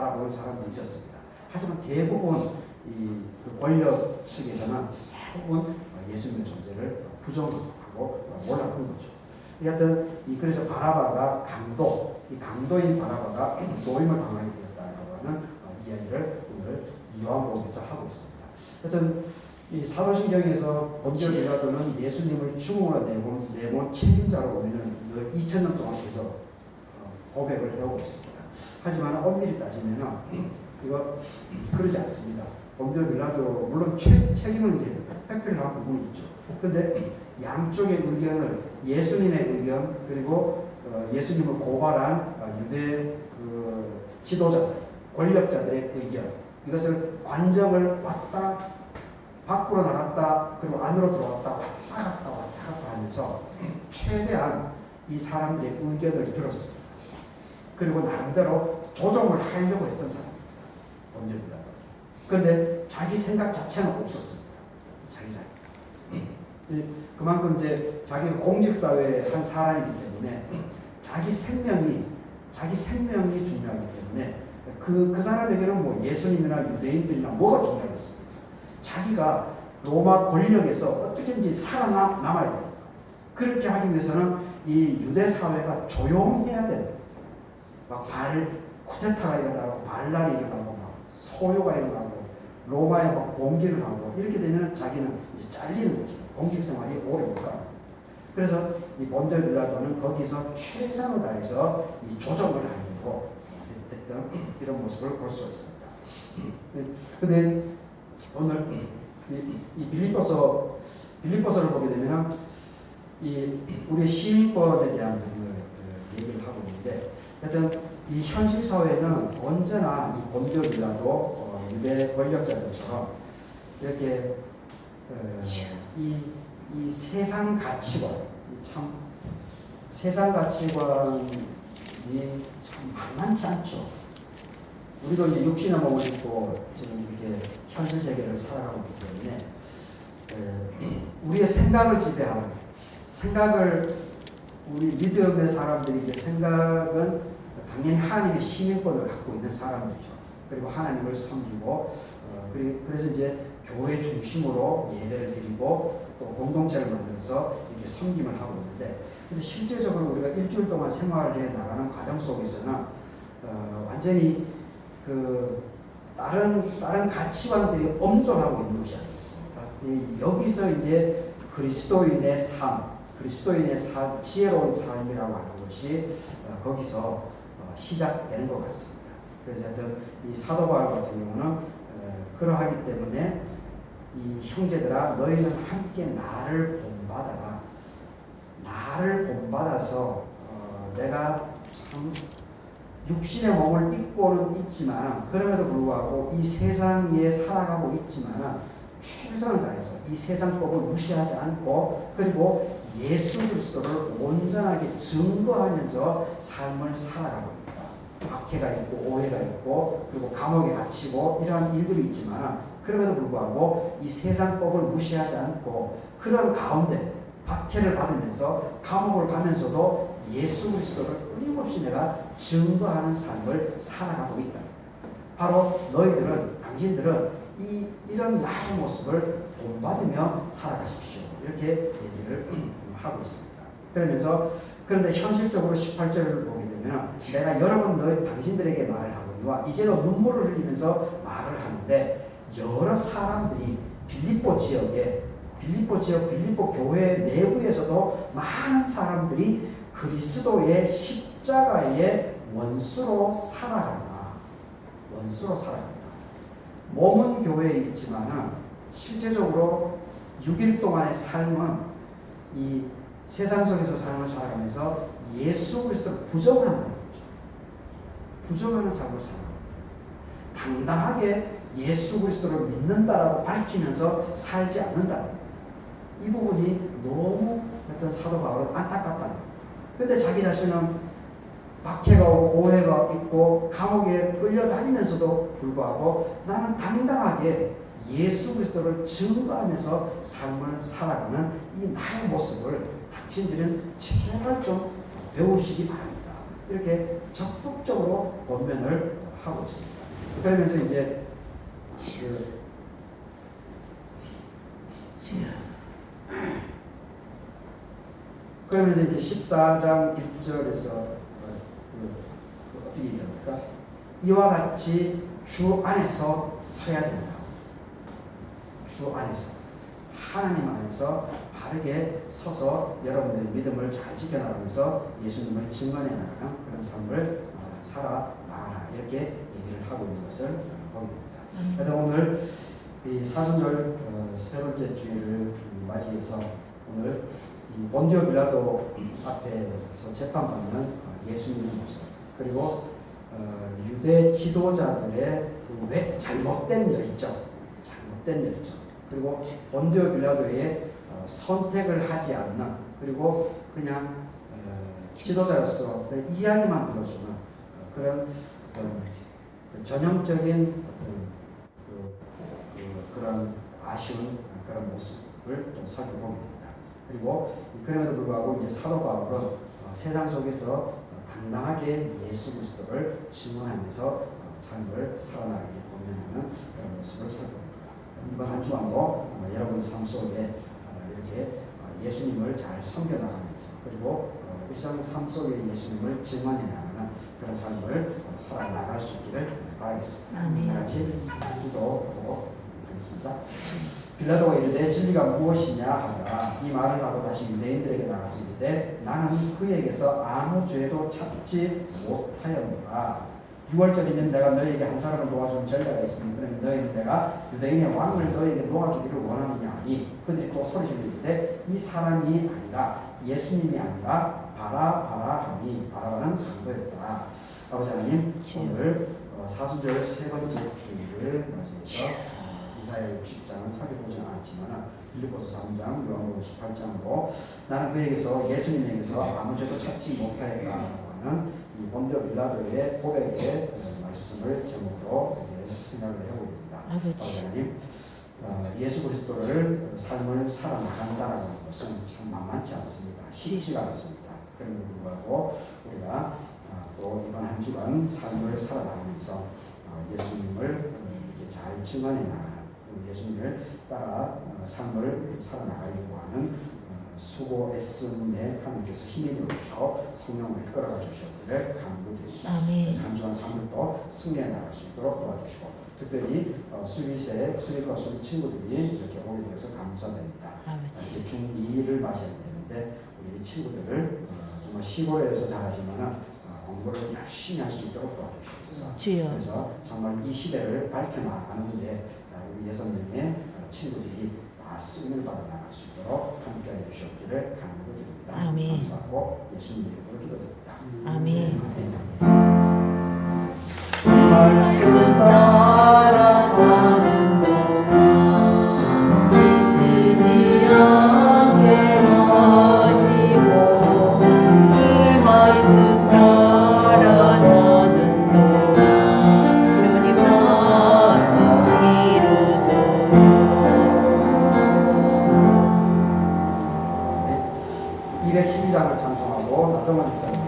바라보는 사람들이 있었습니다. 하지만 대부분 그 권력 측에서는 대부분 예수님의 존재를 부정하고 몰랐던 거죠. 여하튼 그래서 바라바가 이 강도인 바라바가 노임을 당하게 되었다라고 하는 이야기를 오늘 요한복음에서 하고 있습니다. 하여튼 이 사도신경에서 본디오 빌라도는 예수님을 죽음으로 내몬 책임자로 우리는 2000년 동안 계속 고백을 해오고 있습니다. 하지만 엄밀히 따지면 이거 그러지 않습니다. 본디오 빌라도 물론 책임을 이제 회피를 한 부분이 있죠. 그런데 양쪽의 의견을 예수님의 의견 그리고 예수님을 고발한 유대 그 지도자들, 권력자들의 의견 이것을 관정을 밖으로 나갔다 그리고 안으로 들어왔다 왔다 갔다 하면서 최대한 이 사람들의 의견을 들었습니다. 그리고 나름대로 조정을 하려고 했던 사람입니다. 본디오 빌라도. 그런데 자기 생각 자체는 없었습니다. 그만큼 이제 자기가 공직사회의 한 사람이기 때문에 자기 생명이 중요하기 때문에 그 사람에게는 뭐 예수님이나 유대인들이나 뭐가 중요하겠습니까? 자기가 로마 권력에서 어떻게든지 살아남아야 됩니다. 그렇게 하기 위해서는 이 유대 사회가 조용해야 됩니다. 막 쿠데타가 일어나고 반란이 일어나고 막 소요가 일어나고 로마에 막 봉기를 하고 이렇게 되면 자기는 이제 잘리는 거죠. 공직 생활이 오래 못 갑니다. 그래서 이 본디오 빌라도는 거기서 최선을 다해서 이 조정을 하려고 했던 이런 모습을 볼 수 있습니다. 근데 오늘 이 빌립보서를 보게 되면 우리의 시민권에 대한 얘기를 하고 있는데 하여튼 이 현실 사회는 언제나 이 본디오 빌라도 유대 권력자들처럼 이렇게 이 세상 가치관, 세상 가치관이 참 만만치 않죠. 우리도 이제 육신의 몸을 입고 지금 이렇게 현실 세계를 살아가고 있기 때문에 우리의 생각을 지배하는 우리 믿음의 사람들이 이제 생각은 당연히 하나님의 시민권을 갖고 있는 사람들이죠. 그리고 하나님을 섬기고 그래서 이제 교회 중심으로 예배를 드리고 또 공동체를 만들어서 이렇게 섬김을 하고 있는데 근데 실제적으로 우리가 일주일 동안 생활해 나가는 과정 속에서는 완전히 그 다른 가치관들이 엄존하고 있는 것이 아니겠습니까? 여기서 이제 그리스도인의 지혜로운 삶이라고 하는 것이 거기서 시작되는 것 같습니다. 그래서 하여튼 이 사도 바울 같은 경우는 그러하기 때문에 이 형제들아 너희는 함께 나를 본받아라. 나를 본받아서 내가 참 육신의 몸을 입고는 있지만 그럼에도 불구하고 이 세상에 살아가고 있지만 최선을 다해서 이 세상 법을 무시하지 않고 그리고 예수 그리스도를 온전하게 증거하면서 삶을 살아가고 있다. 박해가 있고 오해가 있고 그리고 감옥에 갇히고 이러한 일들이 있지만 그럼에도 불구하고 이 세상 법을 무시하지 않고 그런 가운데 박해를 받으면서 감옥을 가면서도 예수 그리스도를 끊임없이 내가 증거하는 삶을 살아가고 있다. 바로 당신들은 이런 나의 모습을 본받으며 살아가십시오. 이렇게 얘기를 하고 있습니다. 그런데 현실적으로 18절을 보게 되면 내가 여러 번 당신들에게 말을 하거니와 이제는 눈물을 흘리면서 말을 하는데 여러 사람들이 빌립보 교회 내부에서도 많은 사람들이 그리스도의 십자가의 원수로 살아간다. 몸은 교회에 있지만 실제적으로 6일 동안의 삶은 이 세상 속에서 삶을 살아가면서 예수 그리스도를 부정한다는 거죠. 부정하는 삶을 살아갑니다. 당당하게 예수 그리스도를 믿는다라고 밝히면서 살지 않는다는 겁니다. 이 부분이 너무 어떤 사도 바울은 안타깝다는 겁니다. 근데 자기 자신은 박해가 오고 오해가 있고 감옥에 끌려다니면서도 불구하고 나는 당당하게 예수 그리스도를 증거하면서 삶을 살아가는 이 나의 모습을 당신들은 제발 좀 배우시기 바랍니다. 이렇게 적극적으로 권면을 하고 있습니다. 그러면서 이제 그 그러면서 이제 14장 1절에서 어떻게 얘기합니까? 이와 같이 주 안에서 서야 된다. 주 안에서 하나님 안에서 바르게 서서 여러분들의 믿음을 잘 지켜나가면서 예수님을 증언해 나가는 그런 삶을 살아나가라 이렇게 얘기를 하고 있는 것을 보게 됩니다. 그래서 오늘 이 사순절 세 번째 주일을 맞이해서 오늘 이 본디오 빌라도 앞에서 재판받는 예수님의 모습 그리고 유대 지도자들의 그 잘못된 열정 그리고 본디오 빌라도의 선택을 하지 않는 그리고 그냥 지도자로서 이야기만 들어주는 그런 전형적인 그런 아쉬운 그런 모습을 또 살펴보게 됩니다. 그리고 그럼에도 불구하고 이제 사도 바울은 세상 속에서 당당하게 예수 그리스도를 증언하면서 삶을 살아나가기를 고민하는 그런 모습을 살펴봅니다. 이번 한 주간도 여러분 삶 속에 이렇게 예수님을 잘 섬겨나가면서 그리고 일상 삶 속에 예수님을 증언해 나가는 그런 삶을 살아나갈 수 있기를 바라겠습니다. 다 같이 기도하고 하겠습니다. 빌라도가 이르되 진리가 무엇이냐 하더라. 이 말을 하고 다시 유대인들에게 나가서 이르되 나는 그에게서 아무 죄도 찾지 못하였노라. 6월절이면 내가 너에게 한 사람을 놓아준 전례가 있으니 그러면 너희는 내가 유대인의 왕을 너에게 놓아주기를 원하느냐 하니 그들이 또 소리질러 이르되 이 사람이 아니라 예수님이 아니라 바라바라 하니 바라바는 강도였더라. 아버지 하나님 오늘 사순절 세 번째 주일을 맞이해서 이사야 60장은 살펴보지 않았지만 빌립보서 3장, 요한복음 18장으로 나는 그에게서 예수님에게서 아무 죄도 찾지 못하였다라고 하는 이 본디오 빌라도의 고백의 말씀을 제목으로 생각을 해보게 됩니다. 하나님, 예수 그리스도를 삶을 살아나간다라는 것은 참 만만치 않습니다. 쉽지가 않습니다. 그럼에도 불구하고 우리가 또 이번 한 주간 삶을 살아나가면서 예수님을 잘 증언해 나가는 예수님을 따라 삶을 살아나가려고 하는 수고 애씀에 하나님께서 힘이 되어주시고 성령을 이끌어가 주셨기를 간구드립니다. 한 주간 삶을 또 승리해 나갈 수 있도록 도와주시고 특별히 수비과 수비 친구들이 이렇게 오게 되어서 감사드립니다. 중2를 맞이해야 되는데 우리 친구들을 정말 시골에서 잘하지만 공부를 열심히 할 수 있도록 도와주시옵소서. 그래서 정말 이 시대를 밝혀나가는데 우리 6명의 친구들이 다 쓰임을 받아 나갈 수 있도록 함께해 주셨기를 간구드립니다. 감사하고 예수님 이름으로 기도드립니다. 말씀 따라 사는 동안 지치지 않게 하시고 이 말씀 따라 사는 동안 주님 나라 이루소서. 212장을 찬송하고 나성만 목사님